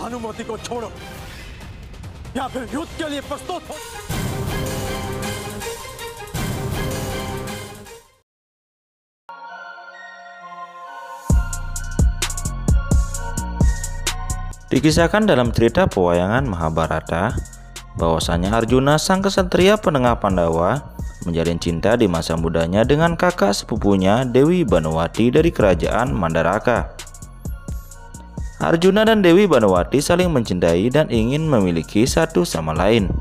भानुमति को छोड़ो या फिर युद्ध के लिए प्रस्तुत हो। Dikisahkan dalam cerita pewayangan Mahabharata bahwasanya Arjuna sang kesatria penengah Pandawa menjalin cinta di masa mudanya dengan kakak sepupunya Dewi Banowati dari kerajaan Mandaraka. Arjuna dan Dewi Banowati saling mencintai dan ingin memiliki satu sama lain.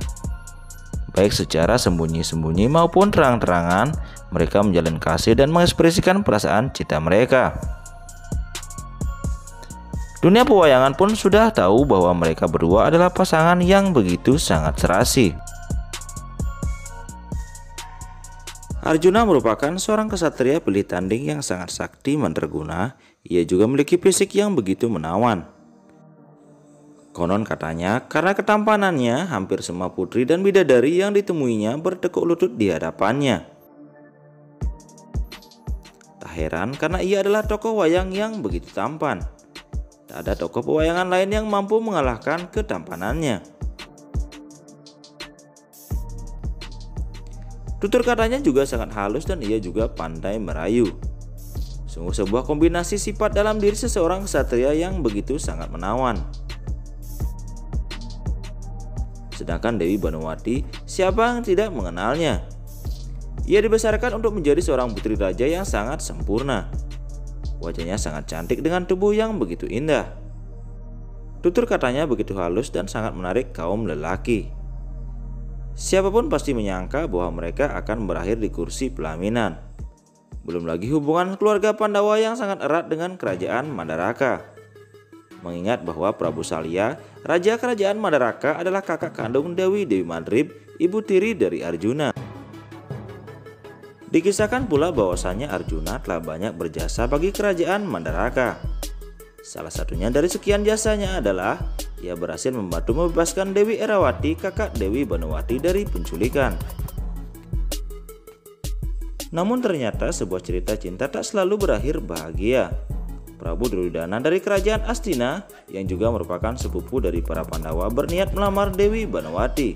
Baik secara sembunyi-sembunyi maupun terang-terangan, mereka menjalin kasih dan mengekspresikan perasaan cinta mereka. Dunia pewayangan pun sudah tahu bahwa mereka berdua adalah pasangan yang begitu sangat serasi. Arjuna merupakan seorang kesatria pilih tanding yang sangat sakti mandraguna. Ia juga memiliki fisik yang begitu menawan. Konon katanya karena ketampanannya, hampir semua putri dan bidadari yang ditemuinya bertekuk lutut di hadapannya. Tak heran karena ia adalah tokoh wayang yang begitu tampan. Tak ada tokoh pewayangan lain yang mampu mengalahkan ketampanannya. Tutur katanya juga sangat halus dan ia juga pandai merayu. Sungguh sebuah kombinasi sifat dalam diri seseorang ksatria yang begitu sangat menawan. Sedangkan Dewi Banowati, siapa yang tidak mengenalnya? Ia dibesarkan untuk menjadi seorang putri raja yang sangat sempurna. Wajahnya sangat cantik dengan tubuh yang begitu indah. Tutur katanya begitu halus dan sangat menarik kaum lelaki. Siapapun pasti menyangka bahwa mereka akan berakhir di kursi pelaminan. Belum lagi hubungan keluarga Pandawa yang sangat erat dengan kerajaan Mandaraka. Mengingat bahwa Prabu Salya, raja kerajaan Mandaraka, adalah kakak kandung Dewi Madrib, ibu tiri dari Arjuna. Dikisahkan pula bahwasannya Arjuna telah banyak berjasa bagi kerajaan Mandaraka. Salah satunya dari sekian jasanya adalah ia berhasil membantu membebaskan Dewi Erawati, kakak Dewi Banowati, dari penculikan. Namun ternyata sebuah cerita cinta tak selalu berakhir bahagia. Prabu Duryudana dari kerajaan Astina yang juga merupakan sepupu dari para Pandawa berniat melamar Dewi Banowati.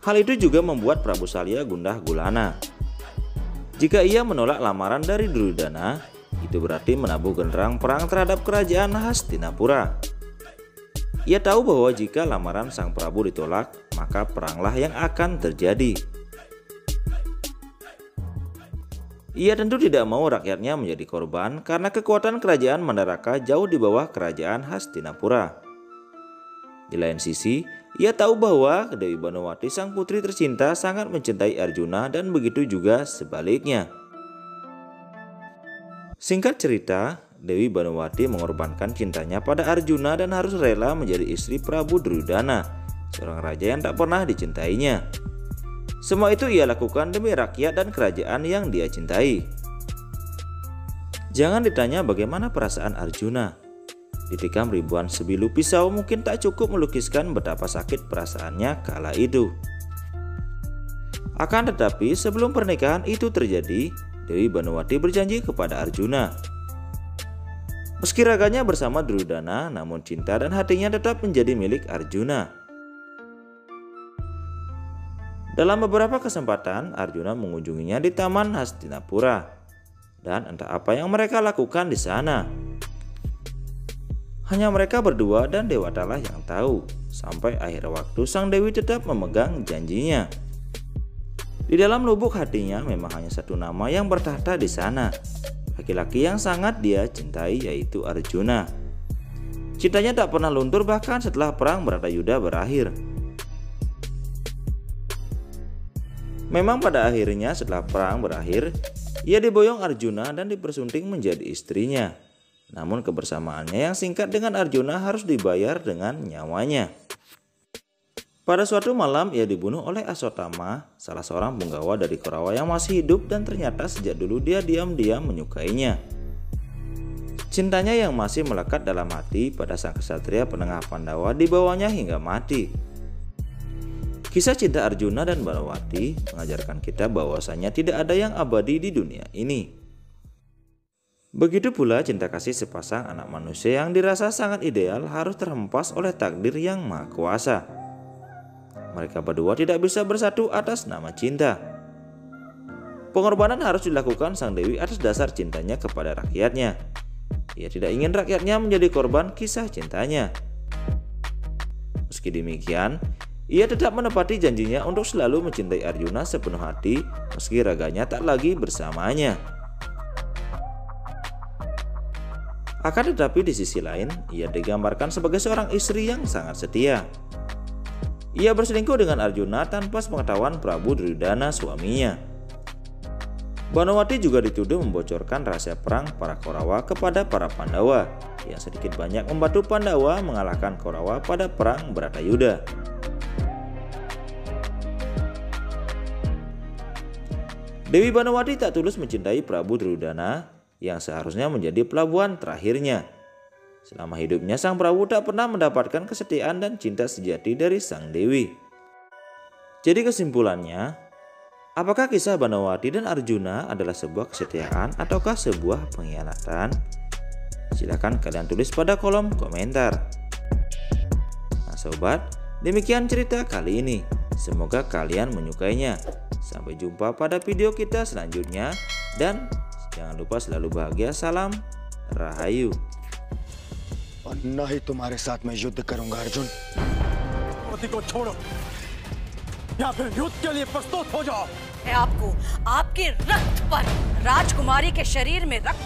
Hal itu juga membuat Prabu Salya gundah gulana. Jika ia menolak lamaran dari Duryudana, itu berarti menabuh genderang perang terhadap kerajaan Hastinapura. Ia tahu bahwa jika lamaran sang Prabu ditolak, maka peranglah yang akan terjadi. Ia tentu tidak mau rakyatnya menjadi korban karena kekuatan kerajaan Mandaraka jauh di bawah kerajaan Hastinapura. Di lain sisi, ia tahu bahwa Dewi Banowati sang putri tercinta sangat mencintai Arjuna dan begitu juga sebaliknya. Singkat cerita, Dewi Banowati mengorbankan cintanya pada Arjuna dan harus rela menjadi istri Prabu Duryudana, seorang raja yang tak pernah dicintainya. Semua itu ia lakukan demi rakyat dan kerajaan yang dia cintai. Jangan ditanya bagaimana perasaan Arjuna. Ditikam ribuan sebilu pisau mungkin tak cukup melukiskan betapa sakit perasaannya kala itu. Akan tetapi sebelum pernikahan itu terjadi, Dewi Banowati berjanji kepada Arjuna. Meski raganya bersama Duryudana, namun cinta dan hatinya tetap menjadi milik Arjuna. Dalam beberapa kesempatan, Arjuna mengunjunginya di Taman Hastinapura. Dan entah apa yang mereka lakukan di sana. Hanya mereka berdua dan Dewatalah yang tahu. Sampai akhir waktu sang Dewi tetap memegang janjinya. Di dalam lubuk hatinya memang hanya satu nama yang bertahta di sana. Laki-laki yang sangat dia cintai, yaitu Arjuna. Cintanya tak pernah luntur bahkan setelah perang Bharatayuddha berakhir. Memang pada akhirnya setelah perang berakhir, ia diboyong Arjuna dan dipersunting menjadi istrinya. Namun kebersamaannya yang singkat dengan Arjuna harus dibayar dengan nyawanya. Pada suatu malam ia dibunuh oleh Aswatthama, salah seorang punggawa dari Korawa yang masih hidup dan ternyata sejak dulu dia diam-diam menyukainya. Cintanya yang masih melekat dalam hati pada sang ksatria penengah Pandawa dibawanya hingga mati. Kisah cinta Arjuna dan Banowati mengajarkan kita bahwasanya tidak ada yang abadi di dunia ini. Begitu pula cinta kasih sepasang anak manusia yang dirasa sangat ideal harus terhempas oleh takdir yang maha kuasa. Mereka berdua tidak bisa bersatu atas nama cinta. Pengorbanan harus dilakukan sang dewi atas dasar cintanya kepada rakyatnya. Ia tidak ingin rakyatnya menjadi korban kisah cintanya. Meski demikian, ia tetap menepati janjinya untuk selalu mencintai Arjuna sepenuh hati meski raganya tak lagi bersamanya. Akan tetapi di sisi lain, ia digambarkan sebagai seorang istri yang sangat setia. Ia berselingkuh dengan Arjuna tanpa sepengetahuan Prabu Duryudana suaminya. Banowati juga dituduh membocorkan rahasia perang para Korawa kepada para Pandawa, yang sedikit banyak membantu Pandawa mengalahkan Korawa pada perang Bharatayuda. Dewi Banowati tak tulus mencintai Prabu Duryudana yang seharusnya menjadi pelabuhan terakhirnya. Selama hidupnya sang Prabu tak pernah mendapatkan kesetiaan dan cinta sejati dari sang dewi. Jadi kesimpulannya, apakah kisah Banowati dan Arjuna adalah sebuah kesetiaan ataukah sebuah pengkhianatan? Silahkan kalian tulis pada kolom komentar. Nah sobat, demikian cerita kali ini. Semoga kalian menyukainya. Sampai jumpa pada video kita selanjutnya. Dan jangan lupa selalu bahagia. Salam Rahayu. और न ही तुम्हारे साथ मैं युद्ध करूंगा अर्जुन। पति को छोड़ो या फिर युद्ध के लिए प्रस्तुत हो जाओ। मैं आपको आपके रक्त पर राजकुमारी के शरीर में रक्त